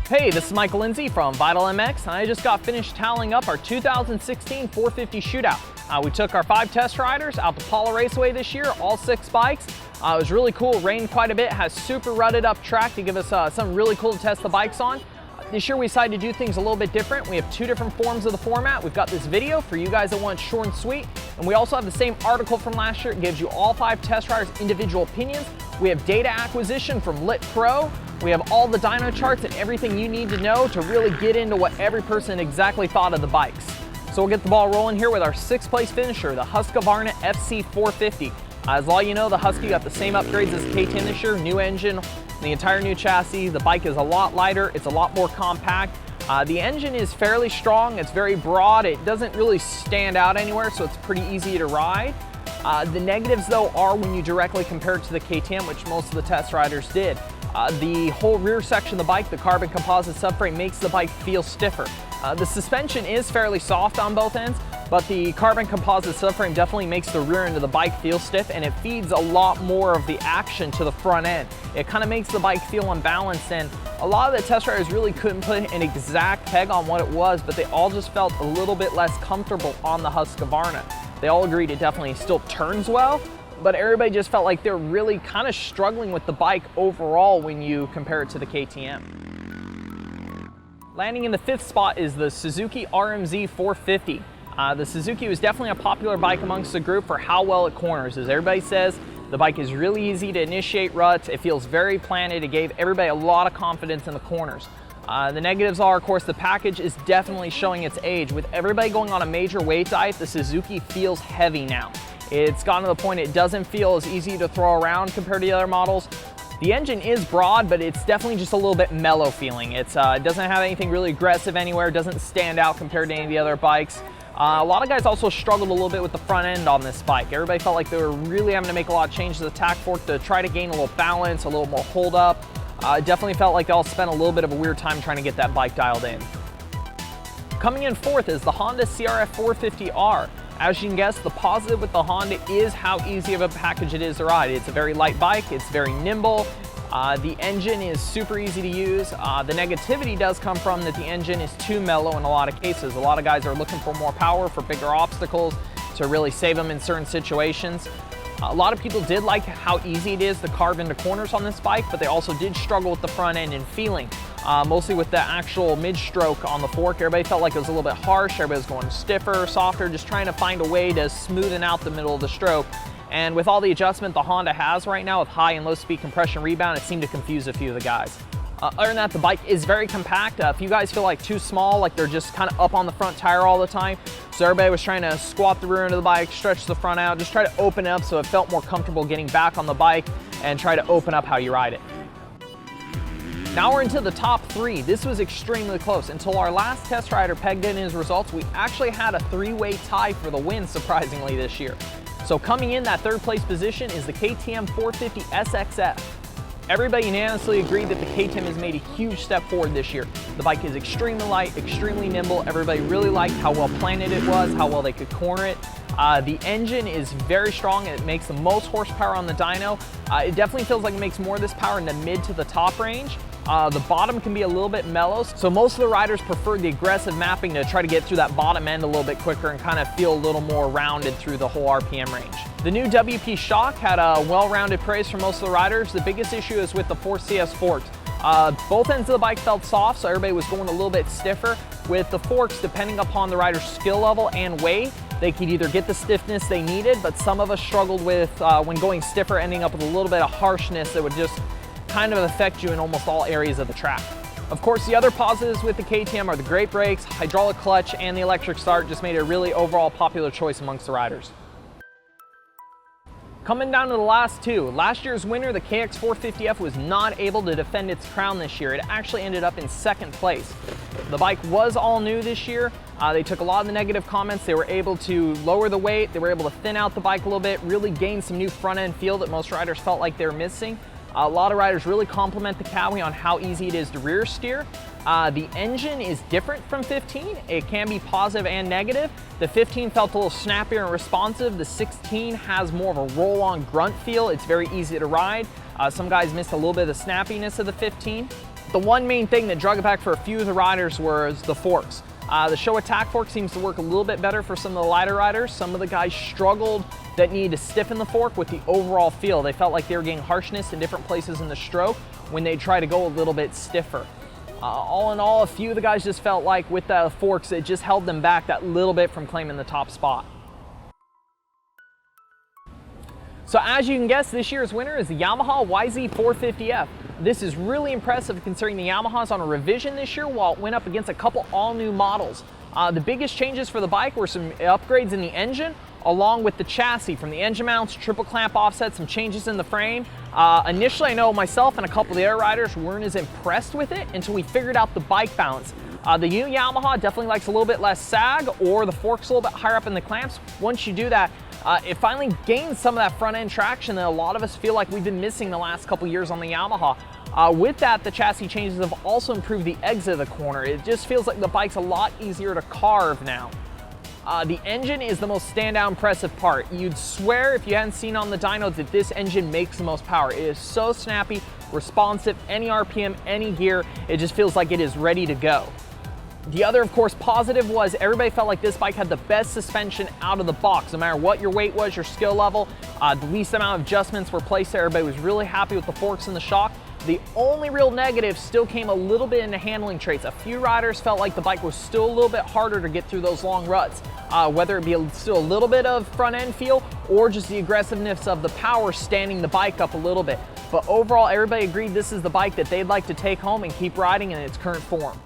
Hey, this is Michael Lindsay from Vital MX, and I just got finished tallying up our 2016 450 Shootout. We took our 5 test riders out to Paula Raceway this year, all 6 bikes. It was really cool, rained quite a bit, has super rutted up track to give us something really cool to test the bikes on. This year we decided to do things a little bit different. We have 2 different forms of the format. We've got this video for you guys that want it short and sweet, and we also have the same article from last year. It gives you all 5 test riders' individual opinions. We have data acquisition from Lit Pro. We have all the dyno charts and everything you need to know to really get into what every person exactly thought of the bikes. So we'll get the ball rolling here with our 6th place finisher, the Husqvarna FC 450. As all you know, the Husky got the same upgrades as the K10 this year, new engine, the entire new chassis. The bike is a lot lighter, it's a lot more compact. The engine is fairly strong, it's very broad, it doesn't really stand out anywhere, so it's pretty easy to ride. The negatives though are when you directly compare it to the K10, which most of the test riders did. The whole rear section of the bike, the carbon composite subframe, makes the bike feel stiffer. The suspension is fairly soft on both ends, but the carbon composite subframe definitely makes the rear end of the bike feel stiff, and it feeds a lot more of the action to the front end. It kind of makes the bike feel unbalanced, and a lot of the test riders really couldn't put an exact peg on what it was, but they all just felt a little bit less comfortable on the Husqvarna. They all agreed it definitely still turns well, but everybody just felt like they're really kind of struggling with the bike overall when you compare it to the KTM. Landing in the 5th spot is the Suzuki RMZ 450. The Suzuki was definitely a popular bike amongst the group for how well it corners. As everybody says, the bike is really easy to initiate ruts. It feels very planted. It gave everybody a lot of confidence in the corners. The negatives are, of course, the package is definitely showing its age. With everybody going on a major weight diet, the Suzuki feels heavy now. It's gotten to the point it doesn't feel as easy to throw around compared to the other models. The engine is broad, but it's definitely just a little bit mellow feeling. It doesn't have anything really aggressive anywhere, doesn't stand out compared to any of the other bikes. A lot of guys also struggled a little bit with the front end on this bike. Everybody felt like they were really having to make a lot of changes to the tack fork to try to gain a little balance, a little more hold up. Definitely felt like they all spent a little bit of a weird time trying to get that bike dialed in. Coming in 4th is the Honda CRF 450R. As you can guess, the positive with the Honda is how easy of a package it is to ride. It's a very light bike, it's very nimble. The engine is super easy to use. The negativity does come from that the engine is too mellow in a lot of cases. A lot of guys are looking for more power, for bigger obstacles, to really save them in certain situations. A lot of people did like how easy it is to carve into corners on this bike, but they also did struggle with the front end and feeling. Mostly with the actual mid-stroke on the fork, everybody felt like it was a little bit harsh. Everybody was going stiffer, softer, just trying to find a way to smoothen out the middle of the stroke. And with all the adjustment the Honda has right now with high and low speed compression rebound, it seemed to confuse a few of the guys. Other than that, the bike is very compact. If you guys feel like too small, like they're just kind of up on the front tire all the time, so everybody was trying to squat the rear end of the bike, stretch the front out, just try to open it up so it felt more comfortable getting back on the bike and try to open up how you ride it. Now we're into the top 3. This was extremely close. Until our last test rider pegged in his results, we actually had a 3-way tie for the win, surprisingly, this year. So coming in that 3rd place position is the KTM 450 SXF. Everybody unanimously agreed that the KTM has made a huge step forward this year. The bike is extremely light, extremely nimble. Everybody really liked how well planted it was, how well they could corner it. The engine is very strong. It makes the most horsepower on the dyno. It definitely feels like it makes more of this power in the mid to the top range. The bottom can be a little bit mellow, so most of the riders prefer the aggressive mapping to try to get through that bottom end a little bit quicker and kind of feel a little more rounded through the whole RPM range. The new WP shock had a well-rounded praise from most of the riders. The biggest issue is with the 4CS forks. Both ends of the bike felt soft, so everybody was going a little bit stiffer. With the forks, depending upon the rider's skill level and weight, they could either get the stiffness they needed, but some of us struggled with, when going stiffer, ending up with a little bit of harshness that would just kind of affect you in almost all areas of the track. Of course, the other positives with the KTM are the great brakes, hydraulic clutch, and the electric start just made it a really overall popular choice amongst the riders. Coming down to the last 2, last year's winner, the KX450F, was not able to defend its crown this year. It actually ended up in 2nd place. The bike was all new this year. They took a lot of the negative comments. They were able to lower the weight. They were able to thin out the bike a little bit, really gain some new front end feel that most riders felt like they were missing. A lot of riders really compliment the Kawi on how easy it is to rear steer. The engine is different from 15. It can be positive and negative. The 15 felt a little snappier and responsive. The 16 has more of a roll-on grunt feel. It's very easy to ride. Some guys missed a little bit of the snappiness of the 15. The one main thing that drug it back for a few of the riders was the forks. The show attack fork seems to work a little bit better for some of the lighter riders. Some of the guys struggled that needed to stiffen the fork with the overall feel. They felt like they were getting harshness in different places in the stroke when they try to go a little bit stiffer. All in all, a few of the guys just felt like with the forks, it just held them back that little bit from claiming the top spot. So as you can guess, this year's winner is the Yamaha YZ450F. This is really impressive considering the Yamaha's on a revision this year while it went up against a couple all-new models. The biggest changes for the bike were some upgrades in the engine along with the chassis, from the engine mounts, triple clamp offset, some changes in the frame. Initially, I know myself and a couple of the other riders weren't as impressed with it until we figured out the bike balance. The new Yamaha definitely likes a little bit less sag, or the fork's a little bit higher up in the clamps. Once you do that, it finally gains some of that front end traction that a lot of us feel like we've been missing the last couple years on the Yamaha. With that, the chassis changes have also improved the exit of the corner. It just feels like the bike's a lot easier to carve now. The engine is the most standout impressive part. You'd swear if you hadn't seen on the dynos that this engine makes the most power. It is so snappy, responsive, any RPM, any gear, it just feels like it is ready to go. The other, of course, positive was everybody felt like this bike had the best suspension out of the box. No matter what your weight was, your skill level, the least amount of adjustments were placed there. Everybody was really happy with the forks and the shock. The only real negative still came a little bit into handling traits. A few riders felt like the bike was still a little bit harder to get through those long ruts, whether it be still a little bit of front end feel or just the aggressiveness of the power standing the bike up a little bit. But overall, everybody agreed this is the bike that they'd like to take home and keep riding in its current form.